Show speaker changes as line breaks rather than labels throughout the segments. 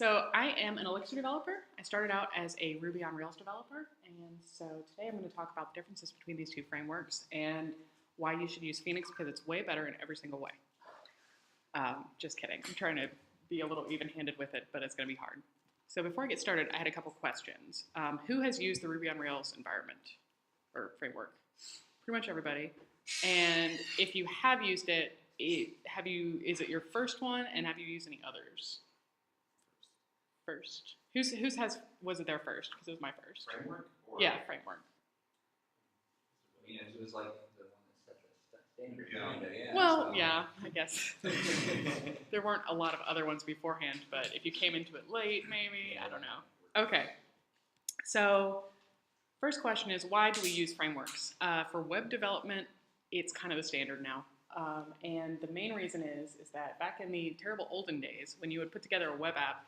So I am an Elixir developer. I started out as a Ruby on Rails developer, and so today I'm going to talk about the differences between these two frameworks and why you should use Phoenix because it's way better in every single way. Just kidding. I'm trying to be a little even-handed with it, but it's going to be hard. So before I get started, I had a couple questions. Who has used the Ruby on Rails environment or framework? Pretty much everybody. And if you have used it, is it your first one, and have you used any others? First. Whose was it there first? Because it was my first.
Framework? Or
Yeah, framework.
It was like the one that set the standard.
Yeah.
Yeah,
Well,
so.
yeah, I guess. There weren't a lot of other ones beforehand, but if you came into it late, maybe, I don't know. Okay. So, first question is, why do we use frameworks? For web development, it's kind of the standard now. And the main reason is that back in the terrible olden days, when you would put together a web app,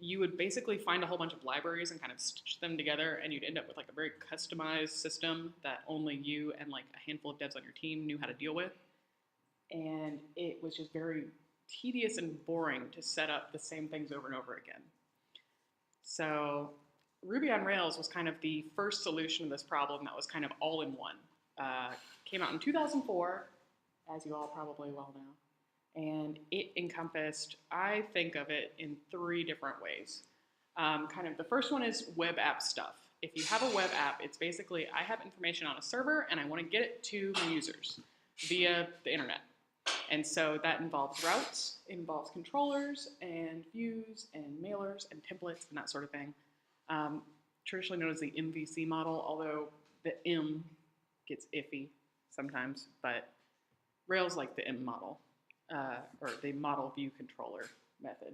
you would basically find a whole bunch of libraries and kind of stitch them together, and you'd end up with like a very customized system that only you and like a handful of devs on your team knew how to deal with. And it was just very tedious and boring to set up the same things over and over again. So Ruby on Rails was kind of the first solution to this problem that was kind of all in one. Came out in 2004, as you all probably well know. And it encompassed, I think of it in three different ways. Kind of the first one is web app stuff. If you have a web app, it's basically I have information on a server and I want to get it to my users via the internet. And so that involves routes, it involves controllers and views and mailers and templates and that sort of thing. Traditionally known as the MVC model, although the M gets iffy sometimes, but Rails like the M model. Or the model view controller method.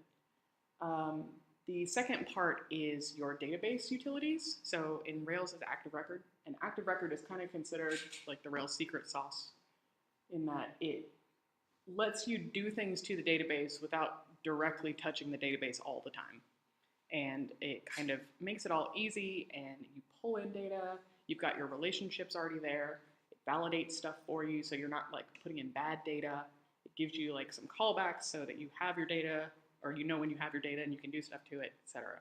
The second part is your database utilities. So in Rails is Active Record, and Active Record is kind of considered like the Rails secret sauce in that it lets you do things to the database without directly touching the database all the time. And it kind of makes it all easy, and you pull in data, you've got your relationships already there, it validates stuff for you so you're not like putting in bad data. Gives you like some callbacks so that you have your data, or you know when you have your data and you can do stuff to it, etc.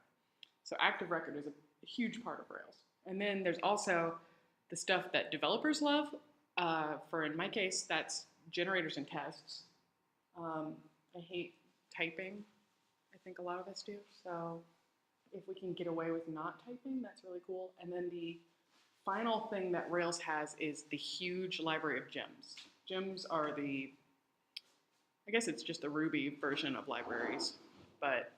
So Active Record is a huge part of Rails. And then there's also the stuff that developers love. For in my case, that's generators and tests. I hate typing. I think a lot of us do. So if we can get away with not typing, that's really cool. And then the final thing that Rails has is the huge library of gems. Gems are I guess it's just the Ruby version of libraries, but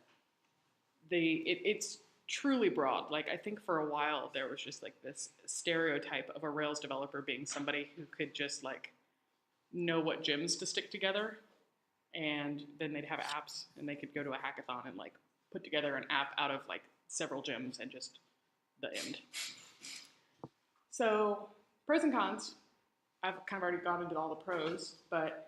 it's truly broad. Like I think for a while there was just like this stereotype of a Rails developer being somebody who could just like know what gems to stick together, and then they'd have apps and they could go to a hackathon and like put together an app out of like several gems and just the end. So pros and cons. I've kind of already gone into all the pros, but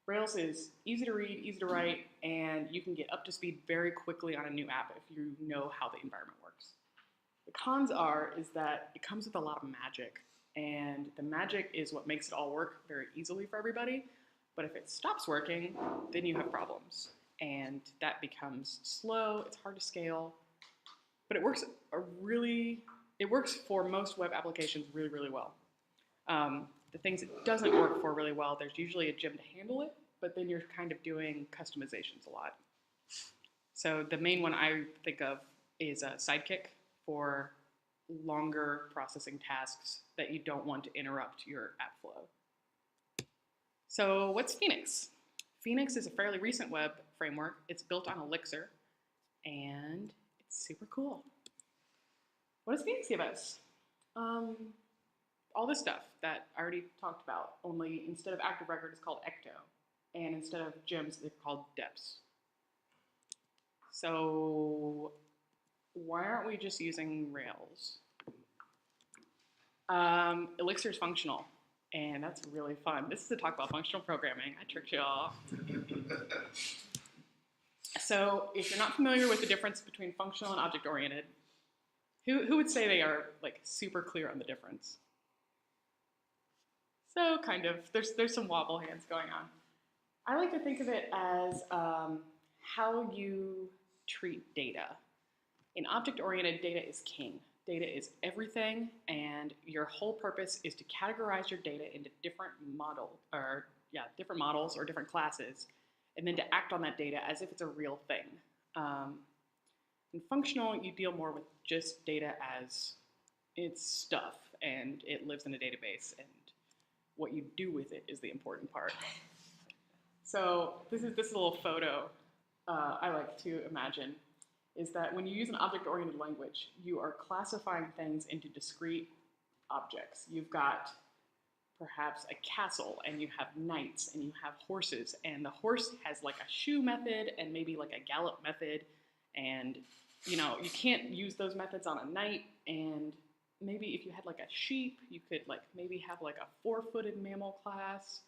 Rails is easy to read, easy to write, and you can get up to speed very quickly on a new app if you know how the environment works. The cons is that it comes with a lot of magic, and the magic is what makes it all work very easily for everybody. But if it stops working, then you have problems, and that becomes slow, it's hard to scale, but it works for most web applications really, really well. The things it doesn't work for really well, there's usually a gem to handle it, but then you're kind of doing customizations a lot. So the main one I think of is a Sidekick for longer processing tasks that you don't want to interrupt your app flow. So what's Phoenix? Phoenix is a fairly recent web framework. It's built on Elixir, and it's super cool. What does Phoenix give us? All this stuff that I already talked about, only instead of Active Record, it's called Ecto. And instead of gems, they're called depths. So why aren't we just using Rails? Elixir is functional, and that's really fun. This is to talk about functional programming. I tricked you all. So if you're not familiar with the difference between functional and object-oriented, who would say they are like super clear on the difference? So kind of, there's some wobble hands going on. I like to think of it as how you treat data. In object-oriented, data is king. Data is everything, and your whole purpose is to categorize your data into different models or different classes, and then to act on that data as if it's a real thing. In functional, you deal more with just data as it's stuff, and it lives in a database, and what you do with it is the important part. So this little photo I like to imagine is that when you use an object-oriented language, you are classifying things into discrete objects. You've got perhaps a castle, and you have knights, and you have horses, and the horse has like a shoe method and maybe like a gallop method, and you can't use those methods on a knight, and maybe if you had like a sheep, you could like maybe have like a four-footed mammal class,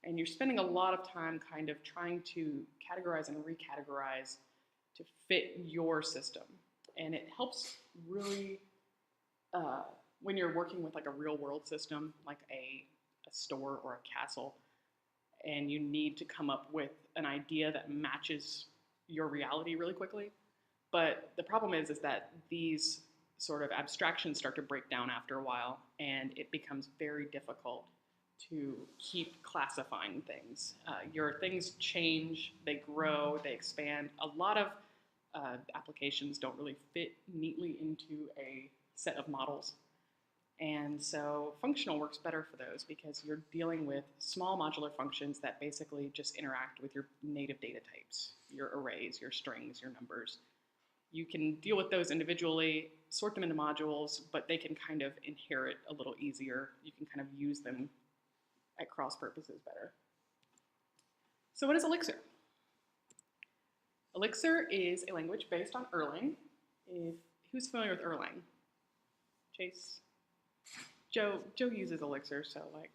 and you're spending a lot of time kind of trying to categorize and recategorize to fit your system. And it helps really when you're working with like a real world system, like a store or a castle, and you need to come up with an idea that matches your reality really quickly. But the problem is that these sort of abstractions start to break down after a while, and it becomes very difficult to keep classifying things. Your things change, they grow, they expand. A lot of applications don't really fit neatly into a set of models. And so functional works better for those because you're dealing with small modular functions that basically just interact with your native data types, your arrays, your strings, your numbers. You can deal with those individually, sort them into modules, but they can kind of inherit a little easier. You can kind of use them at cross purposes better. So what is Elixir? Elixir is a language based on Erlang. Who's familiar with Erlang? Chase? Joe uses Elixir, so like,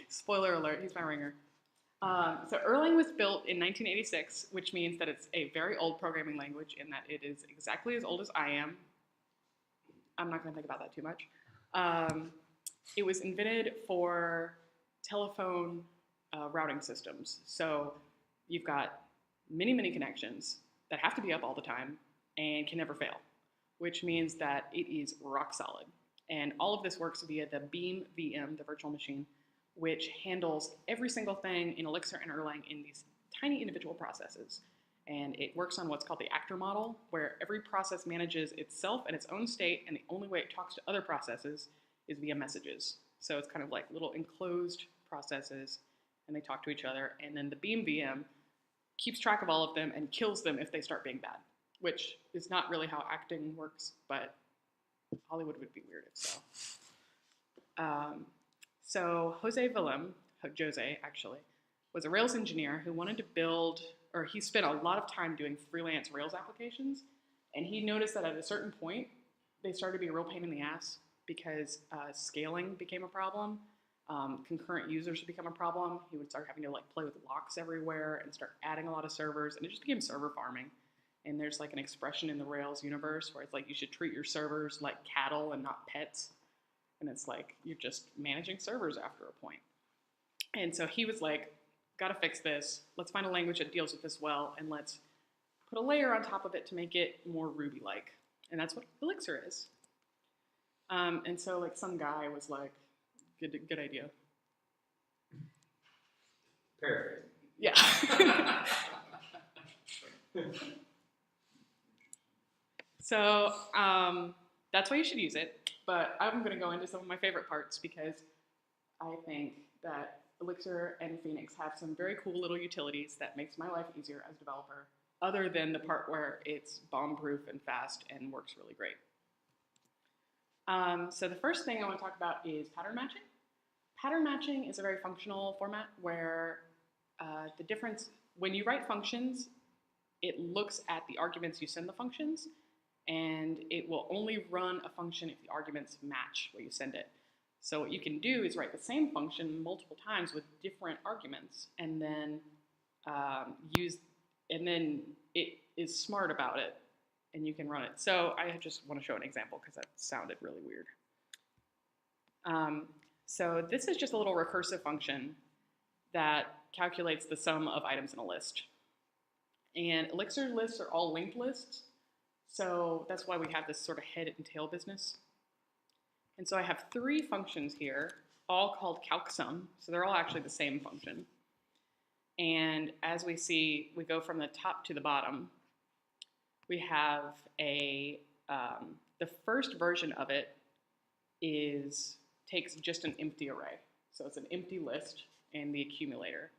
spoiler alert, he's my ringer. So Erlang was built in 1986, which means that it's a very old programming language in that it is exactly as old as I am. I'm not going to think about that too much. It was invented for telephone routing systems. So you've got many, many connections that have to be up all the time and can never fail, which means that it is rock solid. And all of this works via the Beam VM, the virtual machine, which handles every single thing in Elixir and Erlang in these tiny individual processes. And it works on what's called the actor model, where every process manages itself and its own state, and the only way it talks to other processes is via messages. So it's kind of like little enclosed processes, and they talk to each other. And then the Beam VM keeps track of all of them and kills them if they start being bad, which is not really how acting works, but Hollywood would be weird if so. So Jose actually, was a Rails engineer who wanted to build, or he spent a lot of time doing freelance Rails applications, and he noticed that at a certain point, they started to be a real pain in the ass because scaling became a problem. Concurrent users would become a problem. He would start having to like play with locks everywhere and start adding a lot of servers, and it just became server farming. And there's like an expression in the Rails universe where it's like you should treat your servers like cattle and not pets. And it's like you're just managing servers after a point. And so he was like, gotta fix this. Let's find a language that deals with this well, and let's put a layer on top of it to make it more Ruby-like. And that's what Elixir is. And so like some guy was like, good idea.
Paraphrasing.
Yeah. So that's why you should use it, but I'm going to go into some of my favorite parts because I think that Elixir and Phoenix have some very cool little utilities that makes my life easier as a developer, other than the part where it's bomb-proof and fast and works really great. So the first thing I want to talk about is pattern matching. Pattern matching is a very functional format where the difference, when you write functions, it looks at the arguments you send the functions, and it will only run a function if the arguments match what you send it. So what you can do is write the same function multiple times with different arguments, and then it is smart about it, and you can run it. So I just want to show an example because that sounded really weird. So this is just a little recursive function that calculates the sum of items in a list. And Elixir lists are all linked lists. So that's why we have this sort of head and tail business. And so I have 3 functions here, all called calcsum. So they're all actually the same function. And as we see, we go from the top to the bottom. We have the first version of it takes just an empty array. So it's an empty list and the accumulator.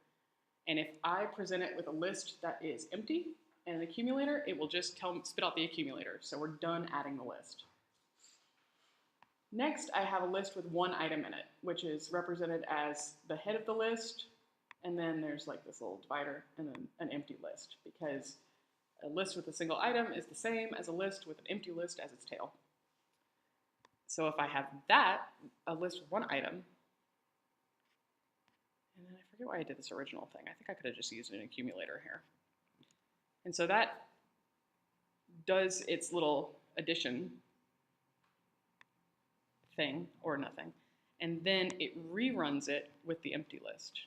And if I present it with a list that is empty and an accumulator, it will just spit out the accumulator. So we're done adding the list. Next, I have a list with 1 item in it, which is represented as the head of the list, and then there's like this little divider, and then an empty list, because a list with a single item is the same as a list with an empty list as its tail. So if I have a list with 1 item, and then I forget why I did this original thing. I think I could have just used an accumulator here. And so that does its little addition thing, or nothing. And then it reruns it with the empty list.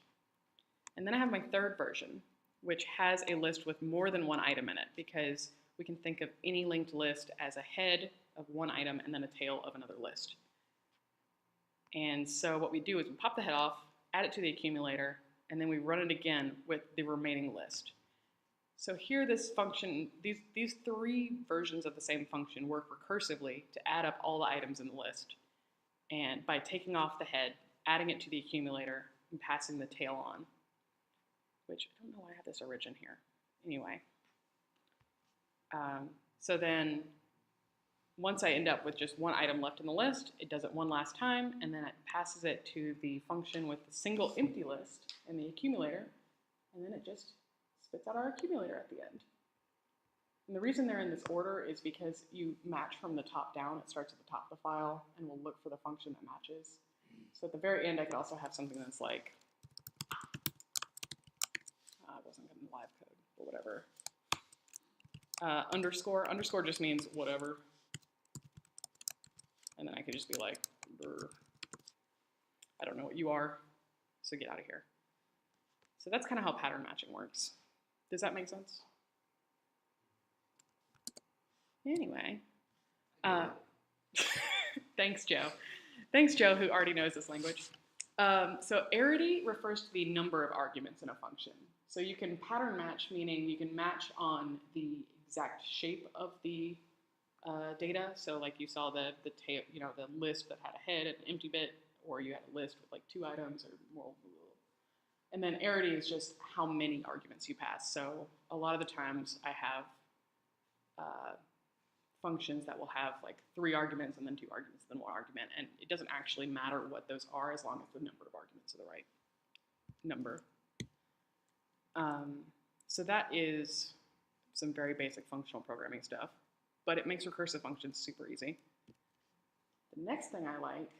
And then I have my third version, which has a list with more than 1 item in it, because we can think of any linked list as a head of 1 item and then a tail of another list. And so what we do is we pop the head off, add it to the accumulator, and then we run it again with the remaining list. So here this function, these 3 versions of the same function work recursively to add up all the items in the list. And by taking off the head, adding it to the accumulator, and passing the tail on, which I don't know why I have this origin here. Anyway, so then once I end up with just 1 item left in the list, it does it one last time, and then it passes it to the function with the single empty list in the accumulator, and then it just spits out our accumulator at the end. And the reason they're in this order is because you match from the top down. It starts at the top of the file, and we'll look for the function that matches. So at the very end, I could also have something that's like, it wasn't good in live code, but whatever. Underscore. Underscore just means whatever. And then I could just be like, brr, I don't know what you are, so get out of here. So that's kind of how pattern matching works. Does that make sense? Anyway, thanks, Joe. Thanks, Joe, who already knows this language. So arity refers to the number of arguments in a function. So you can pattern match, meaning you can match on the exact shape of the data. So like you saw the list that had a head and an empty bit, or you had a list with like 2 items or more. And then arity is just how many arguments you pass. So a lot of the times I have functions that will have like 3 arguments and then 2 arguments, then 1 argument. And it doesn't actually matter what those are as long as the number of arguments are the right number. So that is some very basic functional programming stuff, but it makes recursive functions super easy. The next thing I like,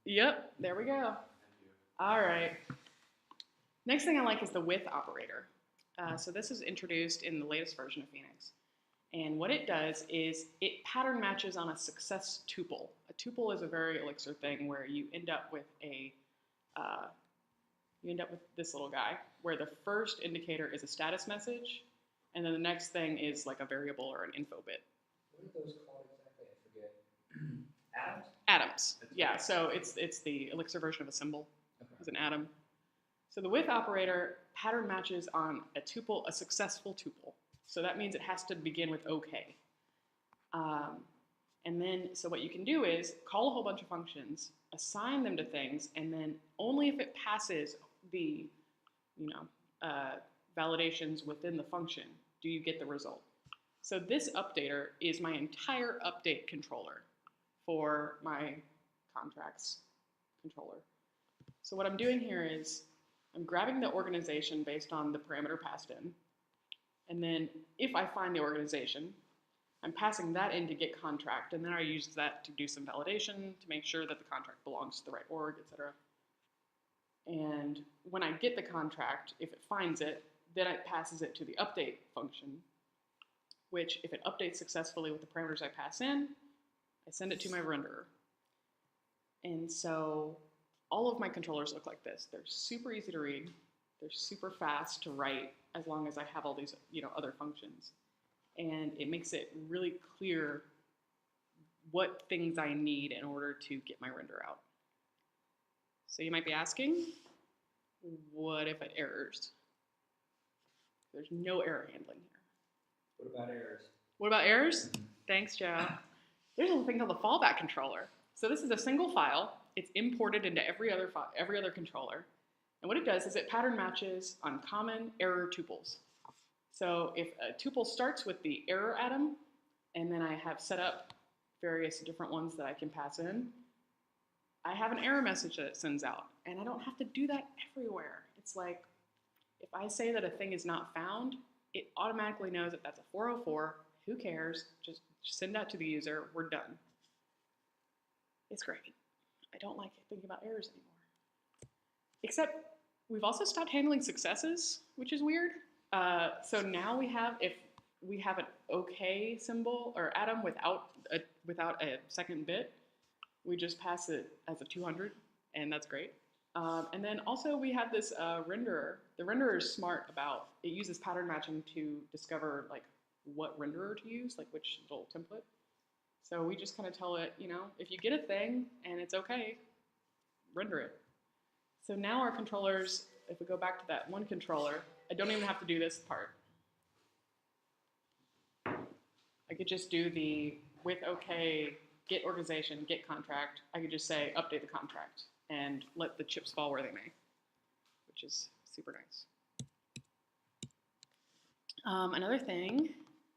yep, there we go. All right. Next thing I like is the with operator. So this is introduced in the latest version of Phoenix. And what it does is it pattern matches on a success tuple. A tuple is a very Elixir thing where you end up with this little guy where the first indicator is a status message, and then the next thing is like a variable or an info bit.
What are those called exactly? I forget. Atoms?
Atoms. Yeah, so it's the Elixir version of a symbol.
Okay.
It's an atom. So the with operator pattern matches on a tuple, a successful tuple. So that means it has to begin with OK. And then, so what you can do is call a whole bunch of functions, assign them to things, and then only if it passes the validations within the function do you get the result. So this updater is my entire update controller for my contracts controller. So what I'm doing here is I'm grabbing the organization based on the parameter passed in, and then if I find the organization, I'm passing that in to get contract, and then I use that to do some validation to make sure that the contract belongs to the right org, etc. And when I get the contract, if it finds it, then it passes it to the update function, which if it updates successfully with the parameters I pass in, I send it to my renderer. And so all of my controllers look like this. They're super easy to read. They're super fast to write as long as I have all these, other functions. And it makes it really clear what things I need in order to get my render out. So you might be asking, what if it errors? There's no error handling here.
What about errors?
What about errors? Thanks, Joe. There's a thing called the fallback controller. So this is a single file. It's imported into every other controller. And what it does is it pattern matches uncommon error tuples. So if a tuple starts with the error atom, and then I have set up various different ones that I can pass in, I have an error message that it sends out. And I don't have to do that everywhere. It's like, if I say that a thing is not found, it automatically knows that that's a 404. Who cares? Just send that to the user. We're done. It's great. I don't like thinking about errors anymore. Except we've also stopped handling successes, which is weird. So now if we have an OK symbol or atom without a second bit, we just pass it as a 200, and that's great. And then also we have this renderer. The renderer is smart about, it uses pattern matching to discover like what renderer to use, like which little template. So we just kind of tell it, if you get a thing and it's okay, render it. So now our controllers, if we go back to that one controller, I don't even have to do this part. I could just do the with OK, get organization, get contract. I could just say update the contract and let the chips fall where they may, which is super nice. Another thing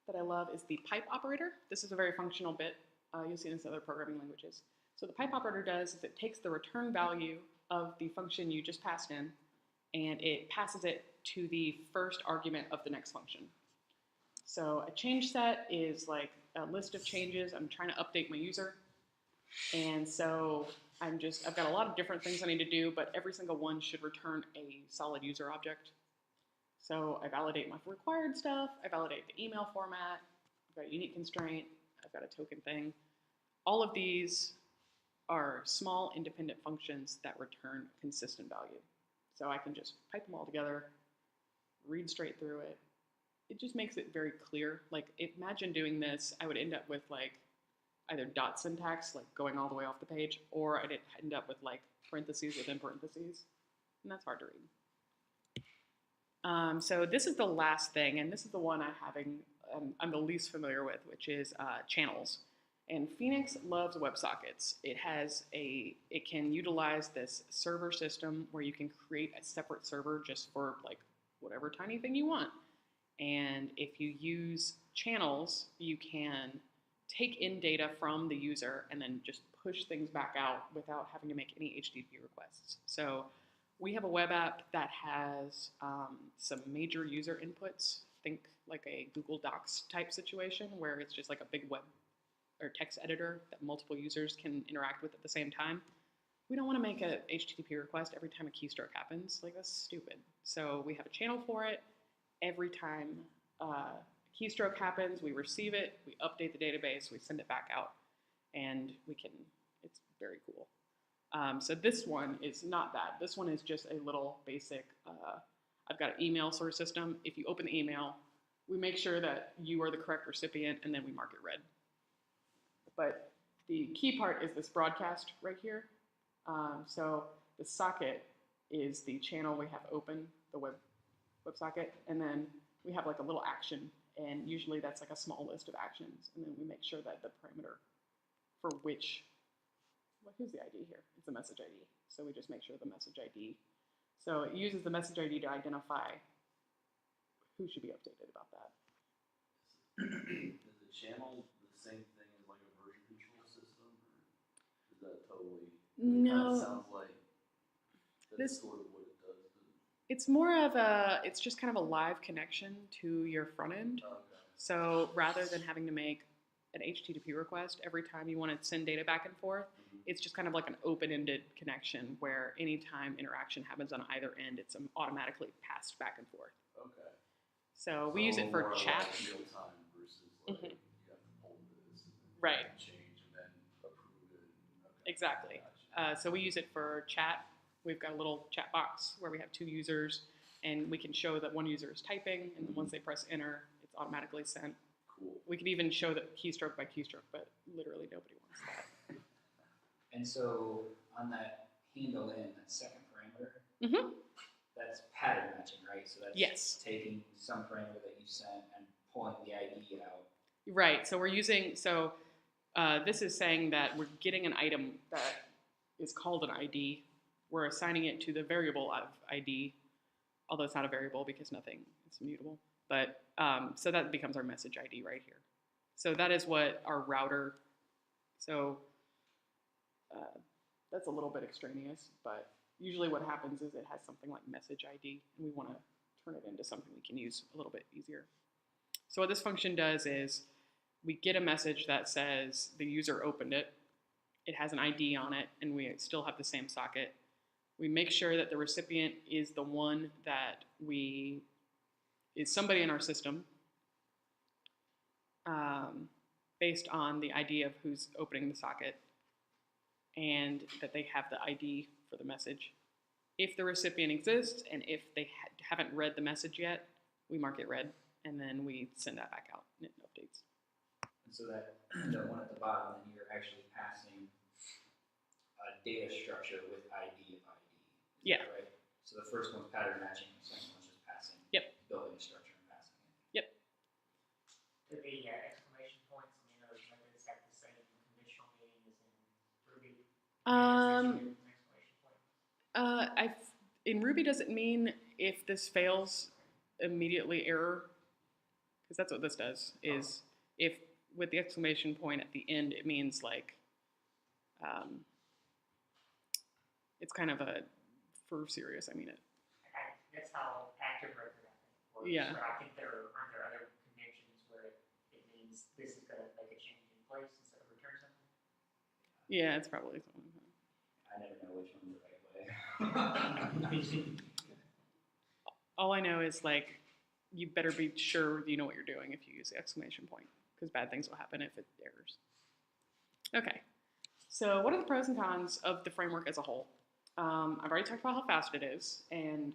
that I love is the pipe operator. This is a very functional bit. You'll see this in other programming languages. So the pipe operator does is it takes the return value of the function you just passed in, and it passes it to the first argument of the next function. So a change set is like a list of changes. I'm trying to update my user. And so I've got a lot of different things I need to do, but every single one should return a solid user object. So I validate my required stuff. I validate the email format. I've got a unique constraint. I've got a token thing. All of these are small independent functions that return consistent value. So I can just pipe them all together, read straight through it. It just makes it very clear. Like, imagine doing this, I would end up with like either dot syntax, like going all the way off the page, or I'd end up with like parentheses within parentheses, and that's hard to read. So this is the last thing, and this is the one I'm the least familiar with, which is channels. And Phoenix loves WebSockets. It can utilize this server system where you can create a separate server just for like whatever tiny thing you want. And if you use channels, you can take in data from the user and then just push things back out without having to make any HTTP requests. So we have a web app that has some major user inputs. Think like a Google Docs type situation where it's just like a big web or text editor that multiple users can interact with at the same time. We don't want to make a HTTP request every time a keystroke happens. Like, that's stupid. So we have a channel for it. Every time a keystroke happens, we receive it, we update the database, we send it back out, and it's very cool. So this one is not that. This one is just a little basic, I've got an email sort of system. If you open the email, we make sure that you are the correct recipient, and then we mark it red. But the key part is this broadcast right here. So the socket is the channel we have open, the WebSocket, and then we have like a little action, and usually that's like a small list of actions, and then we make sure that the parameter for which, who's the ID here? It's a message ID. So we just make sure the message ID. So it uses the message ID to identify who should be updated about that.
Is the channel the same thing as like a version control system, or is that totally?
No.
It sounds like that's sort of what it does.
It's it's just kind of a live connection to your front end.
Okay.
So rather than having to make an HTTP request every time you want to send data back and forth, it's just kind of like an open-ended connection where anytime interaction happens on either end, it's automatically passed back and forth.
Okay.
So we use it for
more
chat.
Like real time versus like you have to pull this and then
Right.
change and then approve it. Okay.
Exactly.
Gotcha.
So we use it for chat. We've got a little chat box where we have two users. and we can show that one user is typing, and then once they press enter, it's automatically sent.
Cool.
We could even show that keystroke by keystroke, but literally nobody wants that.
And so on that handle in, that second parameter,
Mm-hmm.
that's pattern matching, right? So that's
Yes.
taking some parameter that you sent and pulling the ID out.
Right. So we're using, this is saying that we're getting an item that is called an ID. We're assigning it to the variable of ID, although it's not a variable because nothing is mutable. But so that becomes our message ID right here. So that is what our router, that's a little bit extraneous, but usually what happens is it has something like message ID, and we want to turn it into something we can use a little bit easier. So what this function does is we get a message that says the user opened it. It has an ID on it, and we still have the same socket. We make sure that the recipient is the one that is somebody in our system, based on the ID of who's opening the socket, and that they have the ID for the message. If the recipient exists, and if they haven't read the message yet, we mark it red, and then we send that back out, and it updates.
And so that the one at the bottom, then you're actually passing a data structure with ID of ID. Is
Yeah.
that right? So the first one's pattern matching, the second one's just passing.
Yep.
Building a structure and passing it.
Yep.
To the exclamation points, I mean, those methods have the same conditional meaning as in Ruby. Exclamation point.
In Ruby, does it mean if this fails, immediately error? Because that's what this does, is if with the exclamation point at the end, it means like, it's kind of a, for serious, I mean it.
That's how active record, I think, works.
Yeah.
But I think aren't there other conventions where it means this is going to make a change in place instead of return something?
Yeah, it's probably something like that.
I never know which one's the right way.
All I know is like, you better be sure you know what you're doing if you use the exclamation point, because bad things will happen if it errors. Okay, so what are the pros and cons of the framework as a whole? I've already talked about how fast it is, and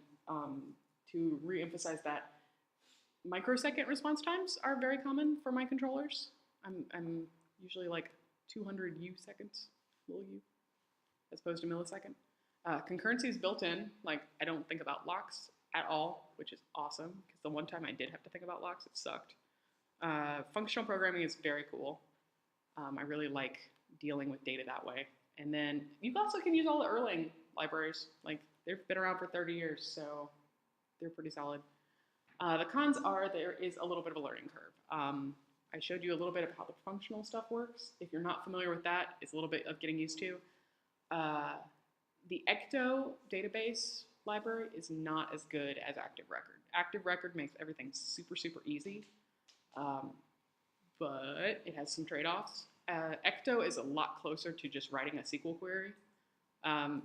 to re-emphasize that, microsecond response times are very common for my controllers. I'm usually like 200 U seconds, little u, as opposed to millisecond. Concurrency is built in. Like, I don't think about locks at all, which is awesome, because the one time I did have to think about locks, it sucked. Functional programming is very cool. I really like dealing with data that way. And then you also can use all the Erlang libraries. Like, they've been around for 30 years, so they're pretty solid. The cons are there is a little bit of a learning curve. I showed you a little bit of how the functional stuff works. If you're not familiar with that, it's a little bit of getting used to. The Ecto database library is not as good as Active Record. Active Record makes everything super, super easy, but it has some trade-offs. Ecto is a lot closer to just writing a SQL query.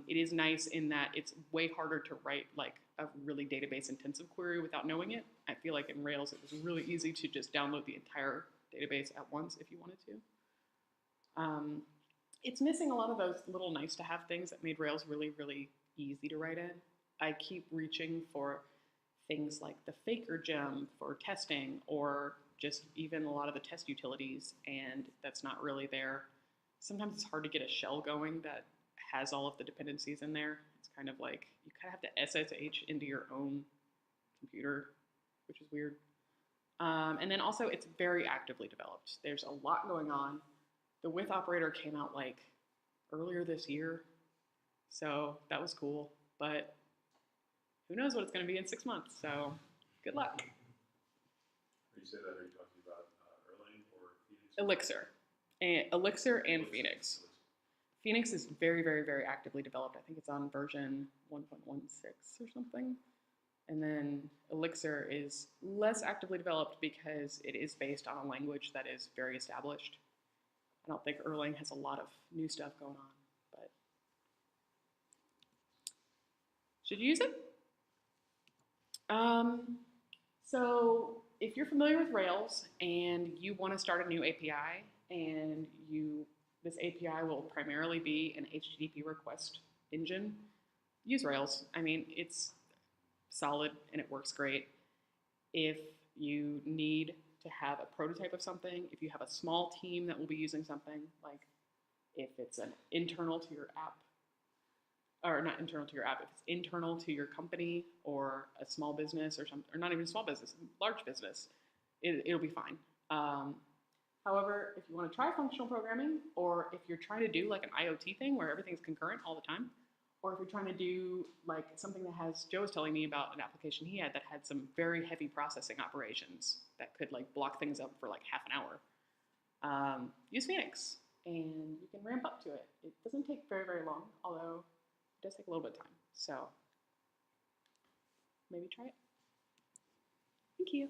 It is nice in that it's way harder to write like a really database-intensive query without knowing it. I feel like in Rails it was really easy to just download the entire database at once if you wanted to. It's missing a lot of those little nice-to-have things that made Rails really, really easy to write in. I keep reaching for things like the Faker gem for testing, or just even a lot of the test utilities, and that's not really there. Sometimes it's hard to get a shell going that has all of the dependencies in there. It's kind of like you kind of have to SSH into your own computer, which is weird. And then also it's very actively developed. There's a lot going on. The with operator came out like earlier this year, so that was cool, but who knows what it's going to be in 6 months, so good luck.
When you say that, are you talking about Erlang or Phoenix?
Elixir and Phoenix. Phoenix is very, very, very actively developed. I think it's on version 1.16 or something. And then Elixir is less actively developed because it is based on a language that is very established. I don't think Erlang has a lot of new stuff going on, but should you use it? So if you're familiar with Rails and you want to start a new API, and this API will primarily be an HTTP request engine, use Rails. I mean, it's solid and it works great. If you need to have a prototype of something, if you have a small team that will be using something, like if it's an internal to your app, or not internal to your app, if it's internal to your company or a small business or something, or not even a small business, a large business, it'll be fine. However, if you want to try functional programming, or if you're trying to do like an IoT thing where everything's concurrent all the time, or if you're trying to do like something that has, Joe was telling me about an application he had that had some very heavy processing operations that could like block things up for like half an hour, use Phoenix and you can ramp up to it. It doesn't take very, very long, although it does take a little bit of time. So maybe try it. Thank you.